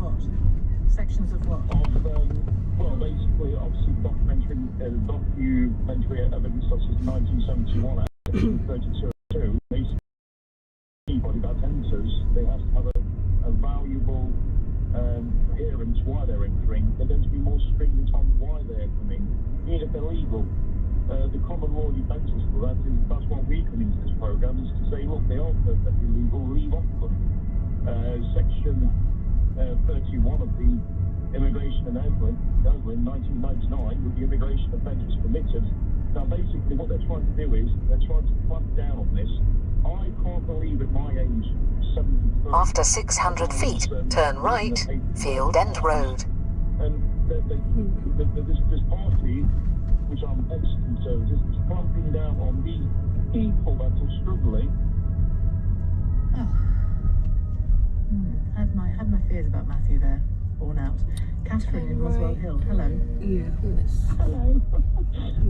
what? Sections of what? Well, basically, obviously, documentary evidence such as 1971 Act, 32, basically, anybody that enters, they have to have a valuable coherence why they're entering. They're going to be more stringent on why they're coming, even if they're legal. The common law defences for that is that's why we come into this programme, is to say, look, they are perfectly legal, leave off them. Section 31 of the Immigration and Asylum in 1999, with the immigration offences permitted. Now, basically, what they're trying to do is they're trying to clamp down on this. I can't believe at my age, 73. After 600 feet, turn right, Field End Road. And this party, which I'm ex-conservative, is clamping down on these people that are struggling. Had my fears about Matthew there, borne out. Catherine in Roswell Hill, hello. Yeah. Hello.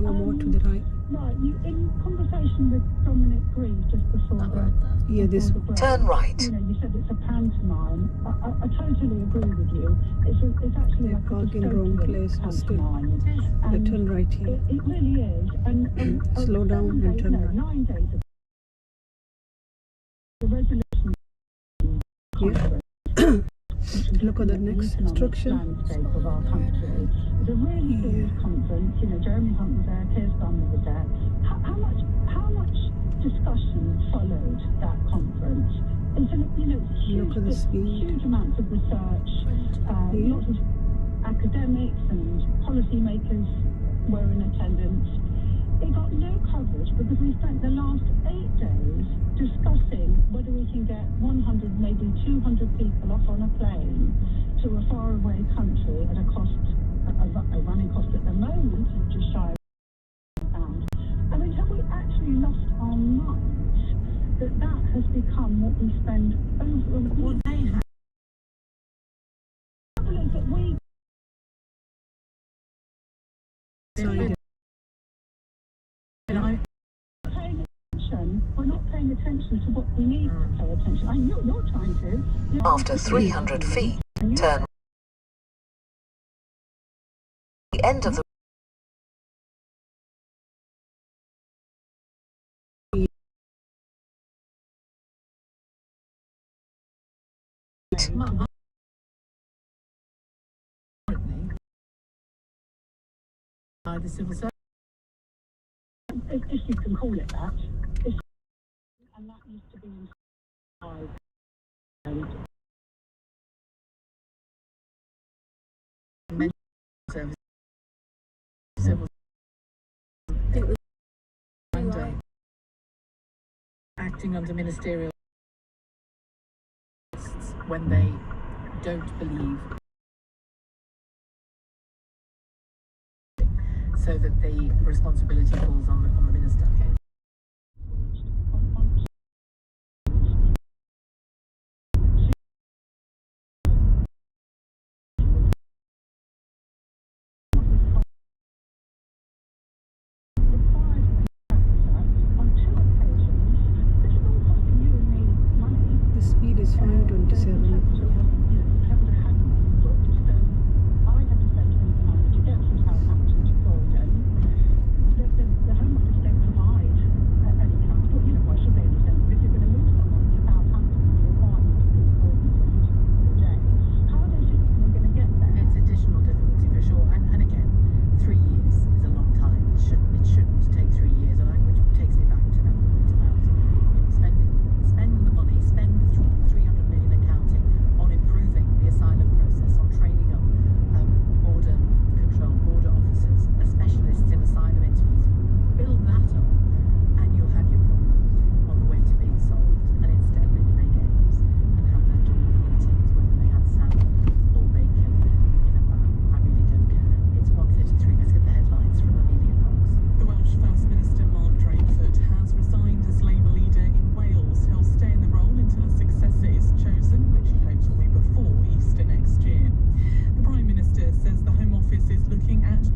Go more to the right. Right, you in conversation with Dominic Gree just before this. Turn right. You know, you said it's a pantomime. I totally agree with you. It's actually like a in wrong place, pantomime. Turn right here. It really is. And slow down and turn right. 9 days ago, the resolution conference, Look at the next instruction. Landscape of our country. It's a really serious conference. You know, Jeremy Hunt was there, Keir Starmer was there. How much discussion followed that conference? It's huge amounts of research. Lots of academics and policymakers were in attendance. It got no coverage because we spent the last 8 days discussing whether we can get 100, maybe 200 people off on a plane to a faraway country at a cost, a running cost at the moment, just shy of £1,000. I mean, have we actually lost our minds that has become what we spend over a Well, they have. The trouble is that we... We're not paying attention to what we need to pay attention. I know you're trying to. After 300 feet, turn the end of the The civil service. If you can call it that. And that used to be inside. Service. Civil and, acting under ministerial when they don't believe, so that the responsibility falls on the minister. The speed is 527.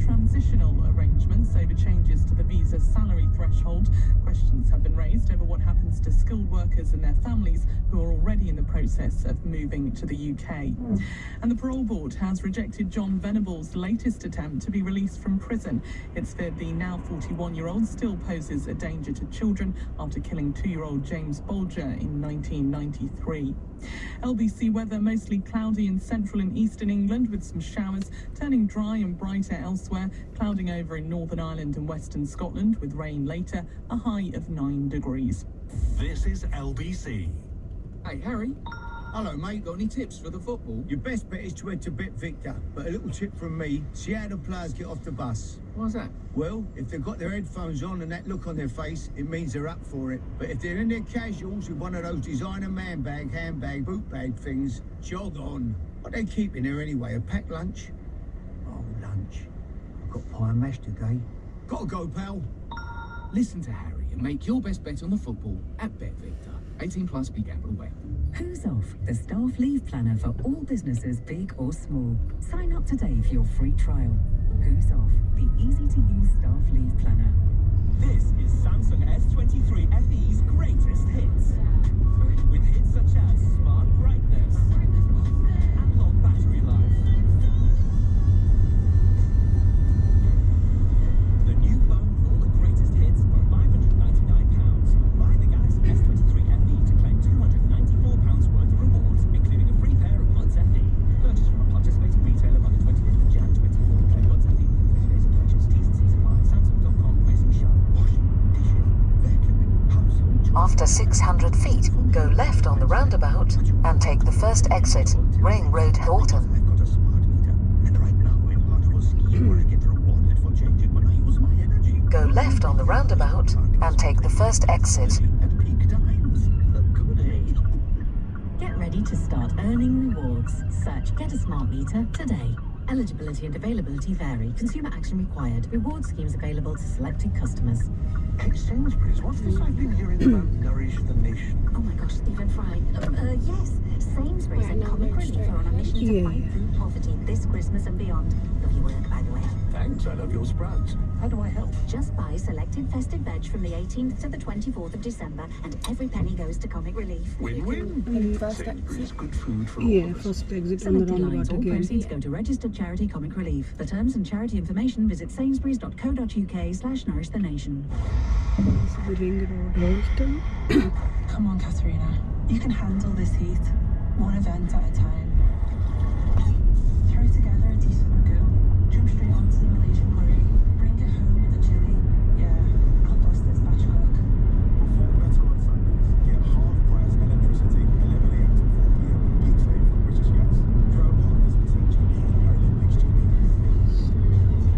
transitional arrangements arrangements over changes to the visa salary threshold. Questions have been raised over what happens to skilled workers and their families who are already in the process of moving to the UK. And the parole board has rejected John Venable's latest attempt to be released from prison. It's feared the now 41-year-old still poses a danger to children after killing 2-year-old James Bolger in 1993. LBC weather mostly cloudy in central and eastern England with some showers, turning dry and brighter elsewhere, clouding over in Northern Ireland and western Scotland with rain later, a high of 9 degrees. This is LBC. Hey, Harry. Hello, mate. Got any tips for the football? Your best bet is to head to Bet Victor, but a little tip from me, see how the players get off the bus. Why's that? Well, if they've got their headphones on and that look on their face, it means they're up for it. But if they're in their casuals with one of those designer man bag, handbag, boot bag things, jog on. What they keep in there anyway, a packed lunch? Oh, lunch. I've got pie and mash today. Gotta go, pal. Listen to Harry and make your best bet on the football at Bet Victor. 18 plus, be gamble away. Who's Off, the staff leave planner for all businesses, big or small. Sign up today for your free trial. Who's Off, the easy-to-use staff leave planner. This is Samsung S23 FE's greatest hits. With hits such as smart brightness and long battery life. The new phone with all the greatest hits for £599. Buy the Galaxy S23 FE to claim £294 worth of rewards, including a free pair of Buds FE. Purchase from a participating retailer by the 25th of Jan 24. Claim Buds FE within 50 days of purchase. T's and C's apply. Samsung.com pricing show. Washing, dishes, vacuuming, household. After 600 feet, go left on the roundabout and take the first exit, Ring Road, Halton. I've got a smart meter, and right now I'm part of a scheme where I get rewarded for changing when I use my energy. Go left on the roundabout and take the first exit. At peak times. Good day. Get ready to start earning rewards. Search Get a Smart Meter today. Eligibility and availability vary. Consumer action required. Reward schemes available to selected customers. Hey, Sainsbury's, what's this I've been hearing about Nourish the Nation? Oh my gosh, Stephen Fry. Yes, Sainsbury's and Comic Relief are on a mission to fight food poverty this Christmas and beyond. Lovely work, by the way. Thanks, I love your sprouts. How do I help? Just buy selected festive veg from the 18th to the 24th of December, and every penny goes to Comic Relief. Win-win. Sainsbury's, good food for all Yeah, of us. first exit on the Selected lines, roundabout all again. proceeds go to registered charity Comic Relief. For terms and charity information, visit sainsburys.co.uk/nourish the nation. This is the Ring Road, Halton. Come on, Katharina. You can handle this heat. One event at a time. Throw together a decent ragu. Jump straight onto the Malaysian curry. Bring it home with the chili. Yeah, I'll bust this batch cook. Perform better on Sundays. Get half price electricity 11 a.m. to 4 p.m. with Geek Save from British Gas. For our partners at Team GB and Paralympics GB.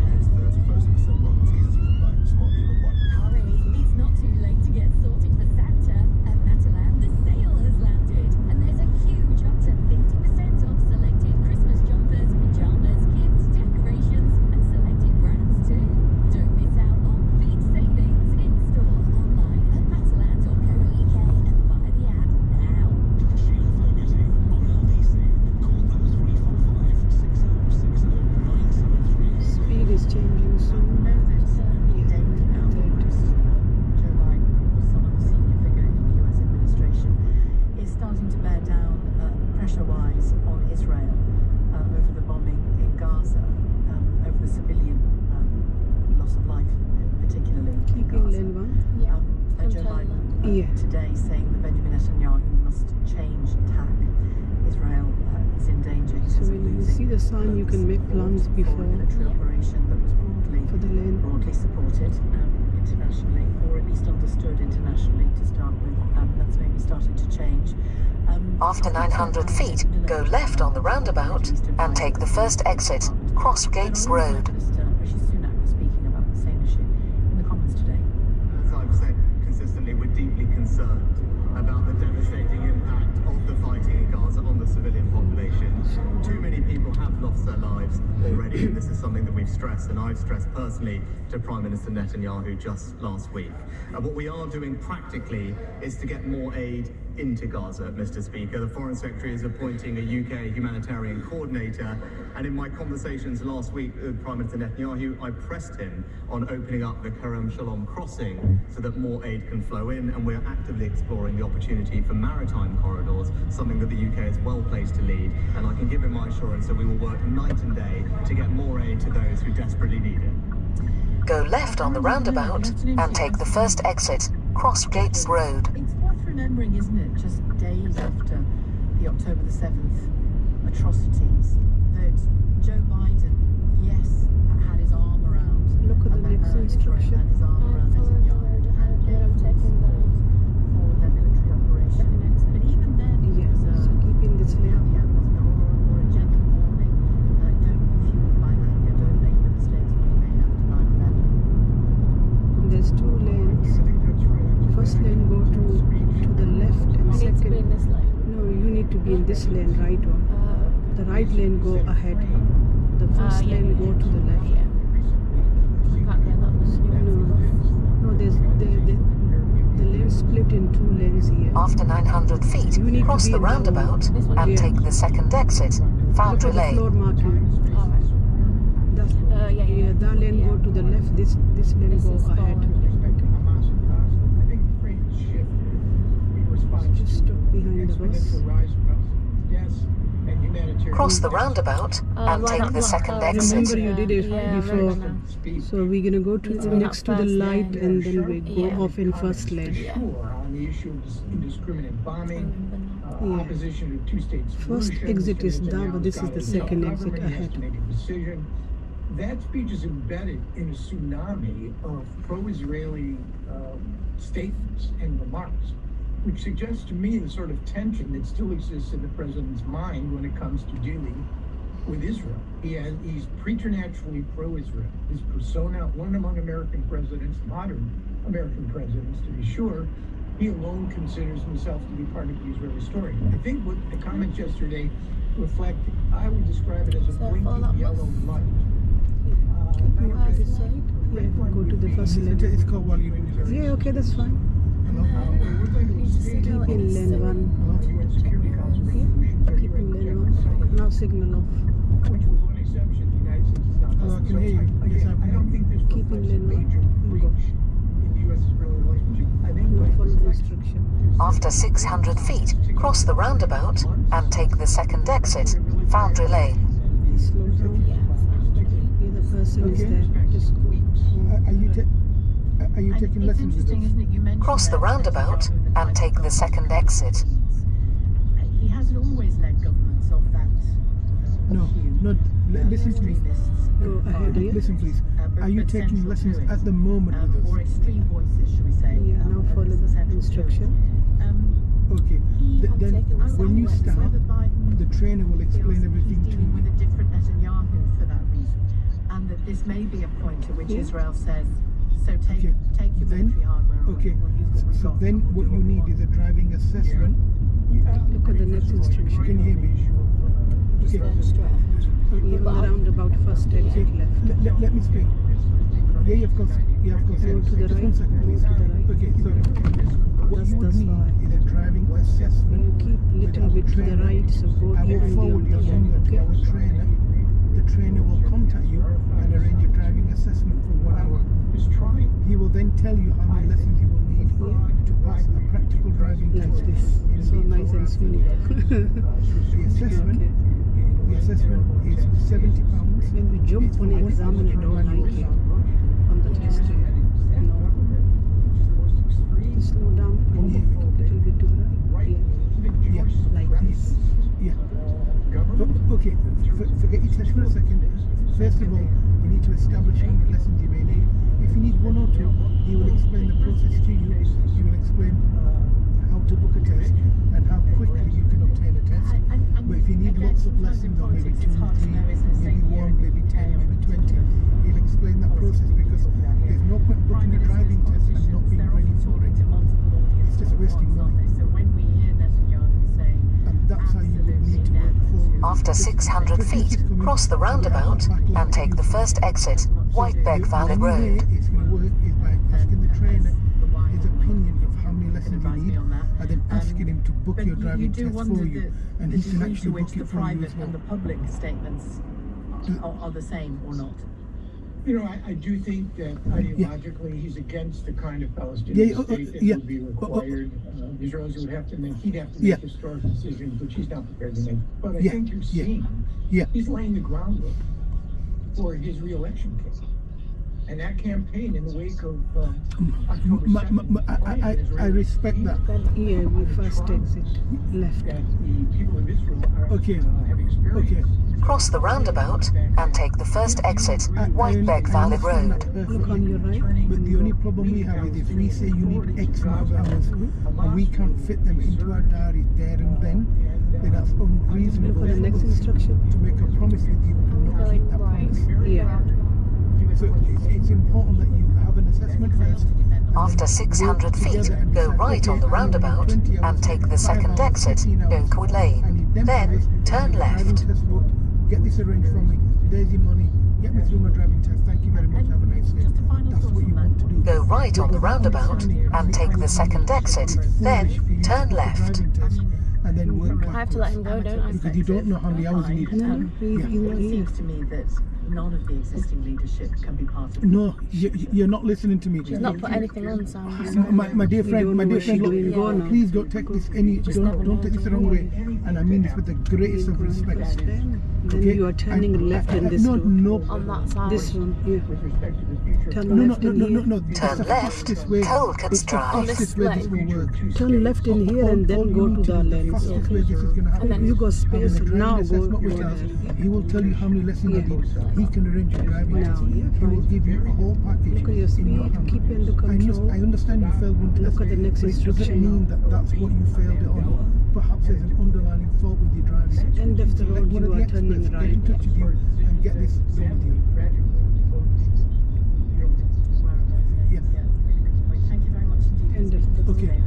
Ends 31st of December. T's apply. Smart meter required. Hurry, it's not too late to get sorted for Santa. At Matalan, the sale has landed, and there's a huge up to 50% off selected Christmas jumpers, pajamas, gifts, decorations, and selected brands too. Don't miss out on big savings in store, online at matalan.co.uk, and via the app now. Sheila Fogarty on LBC. Call 0345 6060 973. Speed is changing soon. Know that any day now, Joe Biden, some of the senior figure in the US administration, is starting to bear down pressure-wise on Israel over the bombing in Gaza, over the civilian loss of life, particularly in Keeping Gaza. lane one. Joe Biden Yeah. today saying that Benjamin Netanyahu must change tack. Israel is in danger. So when you see the sign, you can make plans for a before military operation that was for the lane. broadly supported internationally, or at least understood internationally to start with. That's maybe starting to change. After 900 feet, go left on the roundabout and take the first exit, Cross Gates Road. Minister Rishi Sunak was speaking about the same issue in the Commons today. As I've said consistently, we're deeply concerned about the devastating impact of the fighting in Gaza on the civilian population. Too many people have lost their lives already, and this is something that we've stressed, and I've stressed personally to Prime Minister Netanyahu just last week. What we are doing practically is to get more aid into Gaza, Mr. Speaker. The Foreign Secretary is appointing a UK humanitarian coordinator, and in my conversations last week with Prime Minister Netanyahu, I pressed him on opening up the Kerem Shalom crossing so that more aid can flow in, and we're actively exploring the opportunity for maritime corridors, something that the UK is well placed to lead, and I can give him my assurance that we will work night and day to get more aid to those who desperately need it. Go left on the roundabout and take the first exit, cross Gates Road. It's worth remembering, isn't it, just days after the October the 7th atrocities, that Joe Biden, yes, had his arm around Look at the next instruction. and his arm around Netanyahu and gave him support for their military operation. But even then, Yeah, there was so keep in this lane. caveat, wasn't there, or a gentle warning, don't be fueled by anger, don't make the mistakes we made after 9/11. There's two lanes. First lane go to the left and second. No, you need to be in this lane, right one. The right lane go ahead. The first lane go to the left. No, there's the lane split in two lanes here. After 900 feet, You need to cross be the in that roundabout one. and Yeah. take the second exit, Look Foundry at the floor Lane. marking. That's, yeah, that lane go to the left. This lane go ahead. I think the freight has shifted in response Just stop behind the bus. exponential rise of yes, and humanitarian. Cross the roundabout and take the second exit. Remember you did it before. So we're gonna go to next to the light and then we go off in first lane. Sure, on the issue of indiscriminate bombing, Yeah. opposition to two-state First solutions, exit is and down, but this is now the second government exit has ahead. to make a decision. That speech is embedded in a tsunami of pro-Israeli statements and remarks, which suggests to me the sort of tension that still exists in the president's mind when it comes to dealing with Israel. He's preternaturally pro-Israel. His persona, one among American presidents, modern American presidents to be sure, he alone considers himself to be part of the Israeli story. I think what the comments yesterday reflect, I would describe it as a blinking yellow light. Yeah, go to the first lane. It's called while you're in the Yeah, okay, that's fine. We're going to Keep in lane one. UN Security Council resolution Keep in lane one. Now signal off. which with one exception, the United States is not. Hello, I can hear you. Yes, Again, I don't think this Keep in reflects a lane one. major You go. breach in the U.S.-Israeli relationship. I think No, what follow the reflects instruction. After 600 feet, cross the roundabout and take the second exit, Foundry Lane. Slow down. Yeah, the person is there. Just go. Are you taking lessons with Interesting, us? isn't it? You mentioned Cross the there roundabout Netanyahu and the and type take of the second government exit. he hasn't always led governments of that No, hue. no. Listen to me. Go ahead here. Listen, please. But Are you taking central lessons to it, at the moment with or us? extreme voices, should we say? Yeah, now follow the central to it. instruction. Okay. Then when you start, the trainer will explain everything he's to dealing with you. a different Netanyahu for that reason, and that this may be a point at which Yeah. Israel says, so take Okay. your Then- military hardware away, Okay. we'll use what we've So got. then what you need is a driving assessment. Look at the next instruction. Can you hear me? Okay. Yeah, on the roundabout, first Okay. exit left. Let me speak. Yeah, of course. Yeah, of course. Go to the Just right. 1 second, please. Go to the right. Okay, so what you would That's need fine. is a driving assessment. You keep little bit to the right, so go I here will and forward the your other number one. to Okay. our trainer. The trainer will contact you and arrange a driving assessment for 1 hour. Just try. He will then tell you how many lessons you will need to pass a practical driving Like test. this. in So Leeds nice or and smooth. The assessment, Okay. the assessment is £70. When we jump It's for on an 1 exam, hour I don't manual like it. exam. On the test. No. Just slow down and Yeah. a little bit to the right. Yeah. Yeah. Like this. Yeah. Okay, forget your test for a second. First of all, you need to establish how many lessons you may need. If you need 1 or 2, he will explain the process to you. He will explain how to book a test and how quickly you can obtain a test. But if you need lots of lessons, or maybe 2, 3, maybe 1, maybe 10, maybe 20, he'll explain that process, because there's no point booking a driving test and not being ready for it. It's just wasting money. So when we hear Netanyahu say, And that's how you would need to work forward. After 600 feet, cross the roundabout and take the first exit, Whitebeck Valley The only way Road. it's going to work is by asking the trainer his opinion of how many lessons you need, and then asking asking him to book But your driving do test wonder for you, and the he can degree actually to book which the it for you private as well. and the public statements are the same or not. You know, I do think that ideologically he's against the kind of Palestinian state that would be required. The Israelis would have to make, he'd have to make historic decisions, which he's not prepared to make. But I think you're seeing he's laying the groundwork for his re-election case. And that campaign in the wake of October 2nd, I respect that. Here we first exit left. That the people of Israel are have experienced. Cross the roundabout and take the first exit, Whitebeck Valley Road. Look on your right. But the only problem we have is if we say you need X amount of hours and we can't fit them into our diary there and then that's unreasonable Look at the next instruction. to make a promise with you and not keep that promise. Yeah. So it's important that you have an assessment first. After 600 feet, go right on the roundabout and take the second exit, Oakwood Lane. Then, turn left. Get this arranged for me. There's your money. Get me through my driving test. Thank you very much. Have a nice day. That's what you want to do. Go right on the roundabout and take the second exit. Then, turn left. And then work I have to let him go, don't I? because you don't know how many hours you need. It seems to me that none of the existing leadership can be part of it. No, you're not listening to me. He's not put anything on, Sam. My dear friend, look, please don't take this don't take this the wrong way, and I mean this with the greatest of respect. Then you are turning left in this road. On that side. This one, Turn left in here. No. Turn left, Colcott's Drive. This way this will work. Turn left in here and then go to the lens. Fastest way this is going to happen. You go space now. Go. He will tell you how many lessons you need. He can arrange your driving test. He will give you a whole package. Look at your speed. Keep in the control. I understand you failed one test. Look at the next but it doesn't instruction. mean that that's what you failed it on. Perhaps there's an underlying fault with your driving. End of the road, One of you the are turning experts right. get in touch with you and get this done with you. Thank you very much indeed. End of the Okay.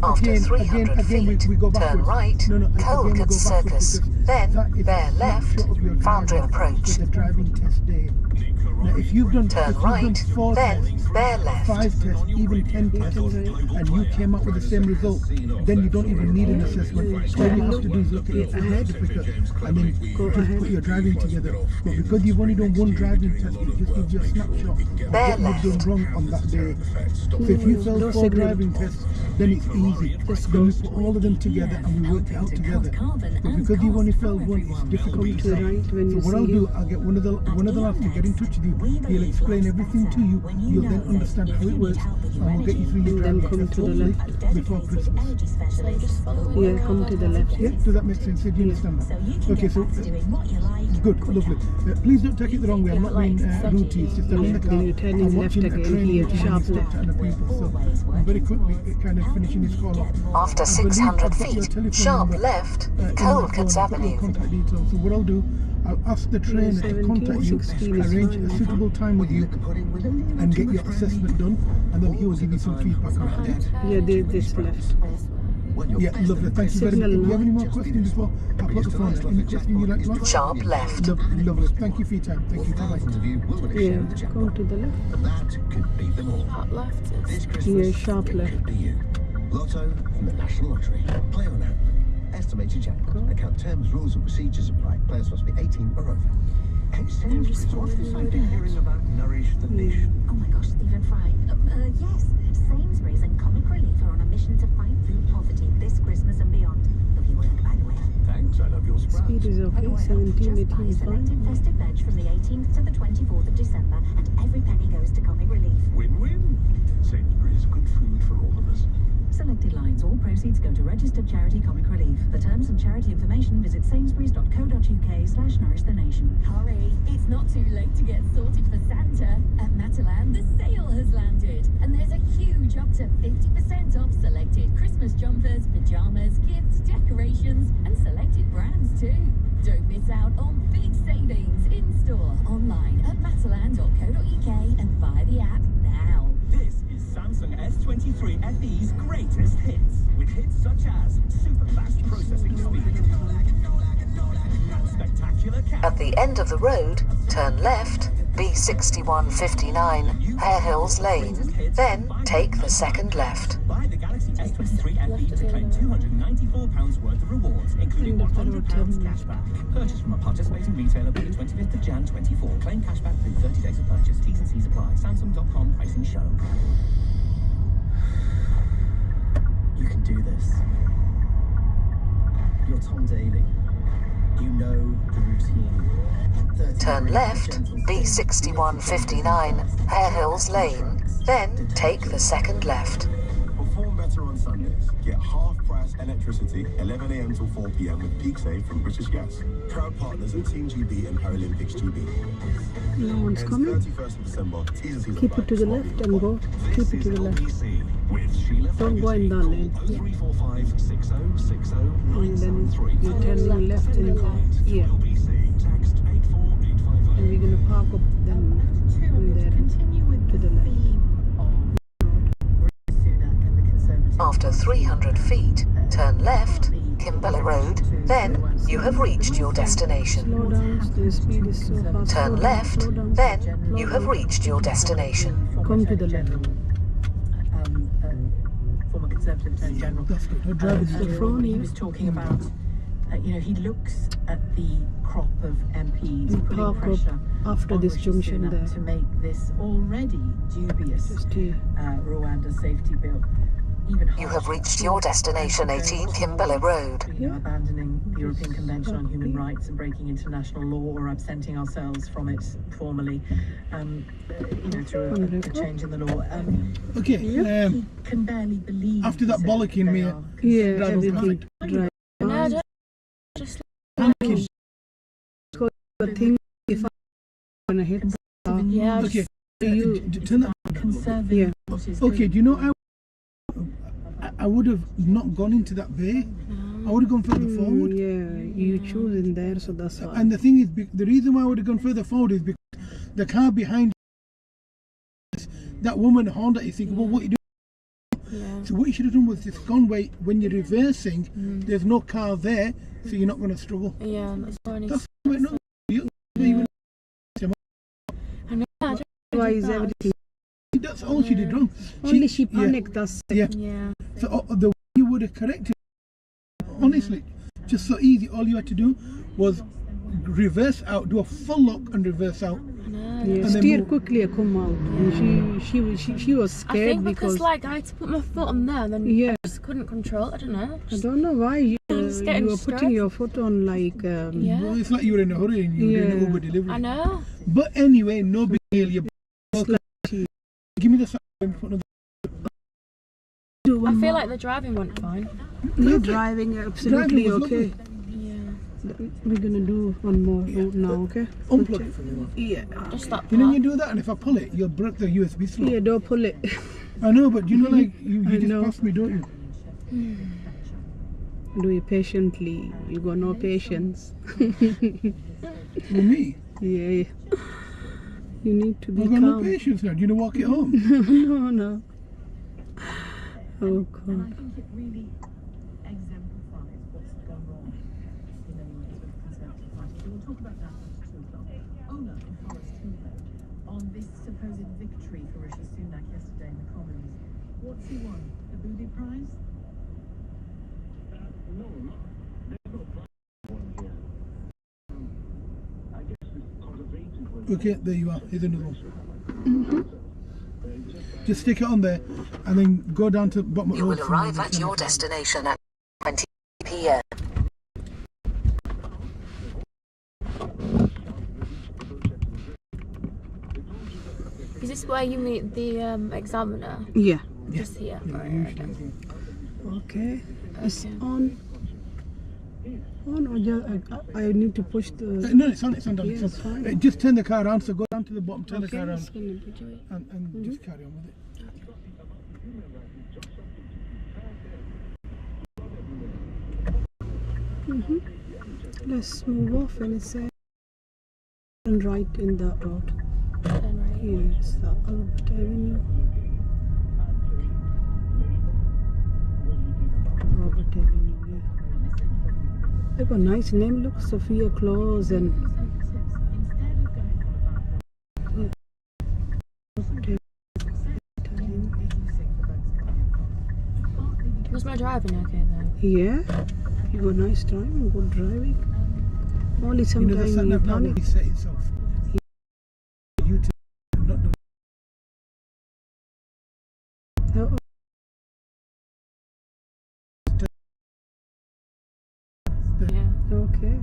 After 300 feet, we go turn backwards. right, Colcott Circus, then bear left, Foundry Approach. The driving test day. Now, if you've done, Turn right, 4 then tests, bear left. 5 tests, even 10 tests, and you came up with the same result, then you don't even need an assessment. All you have to do is look at your certificate and then just put your driving together. But because you've only done one driving test, it just gives you a snapshot of Bear what you've done wrong on that day. So if you failed 4 driving tests, then it's easy. Then we put all of them together and we work it out together. But because you've only failed one, it's difficult to say. So what I'll do, I'll get one of the lads to get in touch with you. He'll explain everything to you. You'll then understand how it works, and we'll get you through your driving test hopefully before Christmas. Yeah, come to the left. Yeah, does that make sense? Do you understand that? Okay, so good, lovely. Please don't take it the wrong way. I'm not being rude to you. It's just I'm in the car. You're turning I'm left watching a again training here, between sharp instructor left. and the people. So I'm very quickly kind of finishing this call off. After I believe 600 I've got your feet, telephone sharp number, left, in my phone. Colcott's I've got your Avenue. contact details. So what I'll do, I'll ask the trainer to contact you, 17, 16 is arrange fine. a suitable time with you, and get your assessment done, and then he will give you some feedback on it. Yeah, this left. Yeah, lovely. Thank you very much. Do you have any more questions before I put the phone down? Any question you'd like to ask? Sharp left. Lovely. Thank you for your time. Thank you. Bye-bye. Yeah, come to the left. That could be them all. Sharp left is. Yeah, sharp left. Could be you. Lotto from the National Lottery. Play on app. Estimated jackpot. Account terms, rules and procedures apply. Players must be 18 or over. Hey, Sainsbury's, what's this I've been hearing about Nourish the Nation? Oh my gosh, Stephen Fry. Yes, Sainsbury's and Comic Relief are on a mission to fight food poverty this Christmas and beyond. Lovely work, by the way. Thanks, I love your sprouts. Speed is okay, 17, 18 is Selected fine. festive veg from the 18th to the 24th of December, and every penny goes to Comic Relief. Win-win. Sainsbury's, good food for all of us. Selected lines. All proceeds go to registered charity Comic Relief. For terms and charity information, visit sainsbury's.co.uk/nourishthенation. Hurry, it's not too late to get sorted for Santa. At Matalan, the sale has landed, and there's a huge up to 50% off selected Christmas jumpers, pyjamas, gifts, decorations, and selected brands too. Don't miss out on big savings in-store, online at matalan.co.uk and via the app now. This is Samsung S23 FE's greatest hits, with hits such as super fast processing speed and spectacular At the end of the road, turn left, B6159, Hare Hills Lane, then take the second left. Buy the Galaxy S23 FE to claim £294 worth of rewards, including £100 cashback. Purchase from a participating retailer by the 25th of Jan 24. Claim cashback within 30 days of purchase. T's and C's apply. Samsung.com pricing show. You can do this. You're Tom Daly. You know the routine. Turn left, B6159, Hare Hills Lane, then take the second left. Perform better on Sundays. Get half-price electricity, 11 a.m. till 4 p.m. with peak save from British Gas. Proud partners of Team GB and Paralympics GB. No one's coming. 31st of December. Keep it to the left and go. Keep it to the left. Don't go in that lane. Yeah. And then you're turning left and go. Yeah. And we're gonna park up then on there to the left. After 300 feet, turn left, Kimberley Road, then you have reached your destination. Slow down, the speed is so fast. Turn left, then you have reached your destination. Come to the left. Former Conservative Attorney General. He was talking about, he looks at the crop of MPs putting pressure after this junction there to make this already dubious Rwanda safety bill. You have reached your destination, 18 Kimberley Road. Abandoning the European Convention on Human Rights and breaking international law, or absenting ourselves from it formally, through a change in the law. Okay. He can barely believe. After that bollocking me, everything dry. No, just the thing, if I'm gonna hit okay. Turn that. Yeah. Okay. Do you know I would have not gone into that bay. I would have gone further forward. Yeah, you choose in there, so that's why. And the thing is, the reason why I would have gone further forward is because the car behind that woman horned at you, thinking, well, what are you doing? Yeah. So what you should have done was just gone when you're reversing, there's no car there, so you're not going to struggle. Yeah, that's fine. That's why is everything. That's all she did wrong. Only she panicked us. Yeah. So the way you would have corrected, honestly, just so easy. All you had to do was reverse out, do a full lock and reverse out. Yeah, steer quickly and come out. And she was scared. I think because like I had to put my foot on there, and then I just couldn't control it. I don't know. I don't know why you were putting your foot on like. Well, it's like you were in a hurry and you were doing Uber delivery. I know. But anyway, no big deal. Give me the side in front of I feel like the driving went fine. You're driving absolutely okay. We're gonna do one more route now, okay? Unplug it for me. Yeah. Just that part. You know you do that, and if I pull it, you'll break the USB slot. Yeah, don't pull it. I know, but you know, like you just pass me, don't you? Do it patiently. You got no patience. For me? Yeah. You need to be calm. I've got no patience now. Do you know walk it home? No. Oh God. And I think it really exemplifies what's gone wrong in many ways with the Conservative Party. We'll talk about that at 2 o'clock. Ola in Forest Hill on this supposed victory for Rishi Sunak yesterday in the Commons. What's he won? The Booby Prize? No, there's no prize won here. I guess because of rating. Okay, there you are. Here's another one. Just stick it on there and then go down to the bottom of the road. You will arrive at your destination at 20 p.m. Is this where you meet the examiner? Yeah. Just here. Okay. It's on. On or just, I need to push the. No, it's on. It's on. Yeah, it's fine. Just turn the car around. So go down to the bottom. Turn the car around. And just carry on with it. Let's move off and it's and right in the road. Here is the Albert Avenue. Robert Avenue, yeah. They got a nice name, look, Sophia Close and driving okay though? Yeah. You got nice driving, good driving. Only sometimes you panic. Set itself. You to not the Yeah. Okay.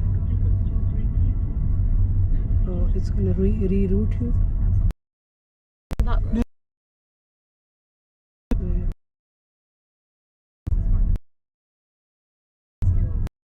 Oh, it's gonna reroute you.